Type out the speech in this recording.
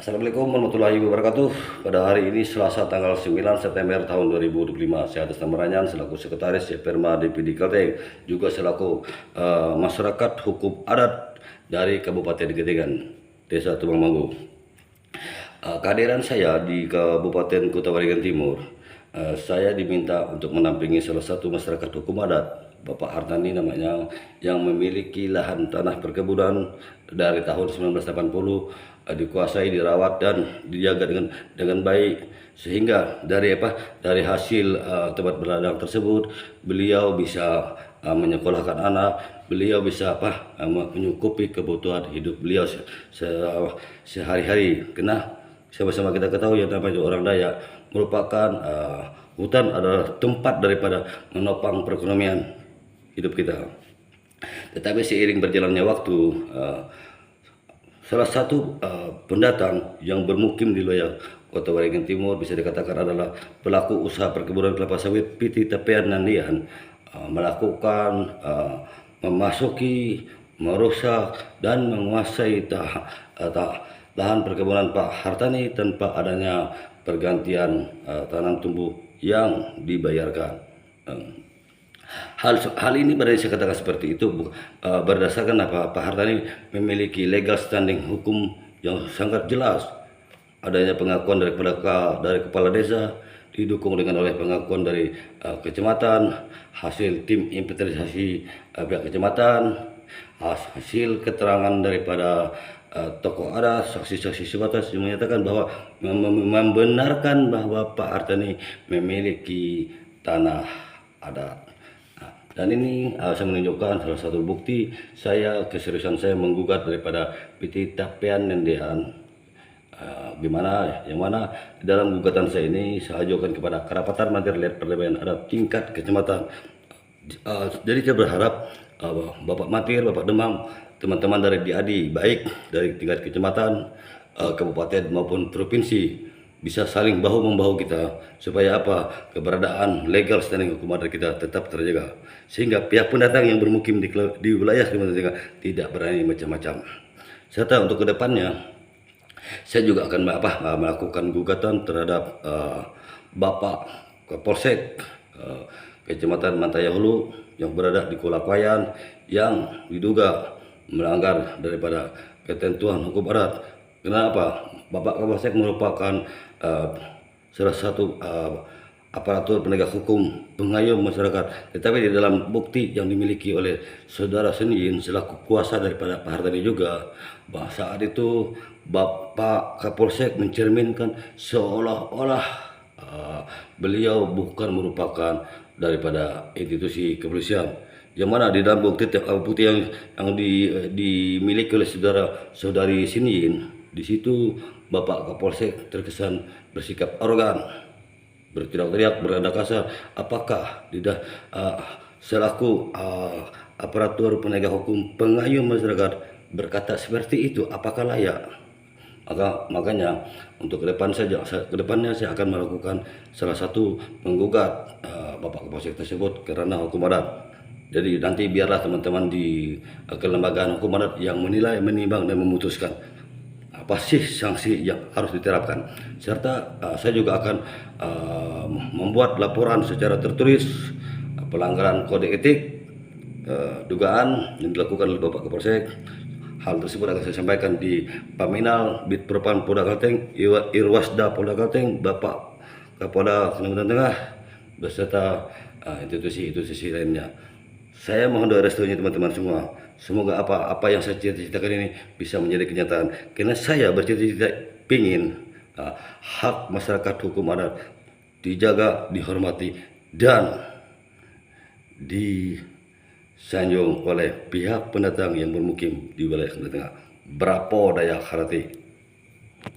Assalamualaikum warahmatullahi wabarakatuh. Pada hari ini Selasa tanggal 9 September tahun 2025, saya atas nama Ranyan selaku Sekretaris Perma DPD Kalteng, juga selaku masyarakat hukum adat dari Kabupaten Gedengan, Desa Tubang Manggu. Kehadiran saya di Kabupaten Kota Waringin Timur, saya diminta untuk menampingi salah satu masyarakat hukum adat, Bapak Hartani namanya, yang memiliki lahan tanah perkebunan dari tahun 1980, dikuasai, dirawat dan dijaga dengan baik, sehingga dari hasil tempat berladang tersebut beliau bisa menyekolahkan anak, beliau bisa menyukupi kebutuhan hidup beliau sehari-hari. Karena sama-sama kita ketahui yang namanya orang Dayak merupakan hutan adalah tempat daripada menopang perekonomian hidup kita. Tetapi seiring berjalannya waktu, salah satu pendatang yang bermukim di wilayah Kota Waringin Timur bisa dikatakan adalah pelaku usaha perkebunan kelapa sawit PT Tepean Nandian, melakukan memasuki, merusak dan menguasai lahan perkebunan Pak Hartani tanpa adanya pergantian tanam tumbuh yang dibayarkan. Hal ini berarti saya katakan seperti itu berdasarkan Pak Hartani memiliki legal standing hukum yang sangat jelas. Adanya pengakuan dari kepala desa, didukung dengan oleh pengakuan dari kecamatan, hasil tim inventarisasi pihak kecamatan, hasil keterangan daripada tokoh adat, saksi-saksi sebatas yang menyatakan bahwa membenarkan bahwa Pak Hartani memiliki tanah adat. Dan ini saya menunjukkan salah satu bukti keseriusan saya menggugat daripada PT Tepean Nandian, yang mana dalam gugatan saya ini saya ajukan kepada Kerapatan Material Perdamaian Adat tingkat kecamatan. Jadi saya berharap Bapak Matir, Bapak Demam, teman-teman dari DADI, baik dari tingkat kecamatan, kabupaten maupun provinsi, bisa saling bahu-membahu kita supaya keberadaan legal standing hukum adat kita tetap terjaga, sehingga pihak pendatang yang bermukim di wilayah Kalimantan Tengah tidak berani macam-macam. Serta untuk kedepannya saya juga akan melakukan gugatan terhadap Bapak Kapolsek Kecamatan Mantaya Hulu yang berada di Kolakwayan, yang diduga melanggar daripada ketentuan hukum adat. Kenapa? Bapak Kapolsek merupakan salah satu aparatur penegak hukum, pengayom masyarakat. Tetapi di dalam bukti yang dimiliki oleh saudara Senin selaku kuasa daripada Pak Hartani juga, bahwa saat itu Bapak Kapolsek mencerminkan seolah-olah beliau bukan merupakan daripada institusi kepolisian, yang mana di dalam bukti yang dimiliki oleh saudari Senin, di situ Bapak Kapolsek terkesan bersikap arogan, berteriak-teriak, berada kasar. Apakah selaku aparatur penegak hukum, pengayom masyarakat berkata seperti itu, apakah layak? Makanya untuk kedepannya saya akan melakukan salah satu menggugat Bapak Kapolsek tersebut karena hukum adat. Jadi nanti biarlah teman-teman di kelembagaan hukum adat yang menilai, menimbang dan memutuskan apa sih sanksi yang harus diterapkan. Serta saya juga akan membuat laporan secara tertulis pelanggaran kode etik dugaan yang dilakukan oleh Bapak Kapolsek. Hal tersebut akan saya sampaikan di Paminal Bid Propam Polda Kalteng, Irwasda Polda Kalteng, Bapak Kapolda Kalimantan Tengah, beserta institusi lainnya. Saya mohon doa restunya teman-teman semua. Semoga apa yang saya cita-citakan ini bisa menjadi kenyataan. Karena saya bercita-cita ingin hak masyarakat hukum adat dijaga, dihormati, dan disanjung oleh pihak pendatang yang bermukim di wilayah Kalimantan Tengah. Brapo Dayak Harati.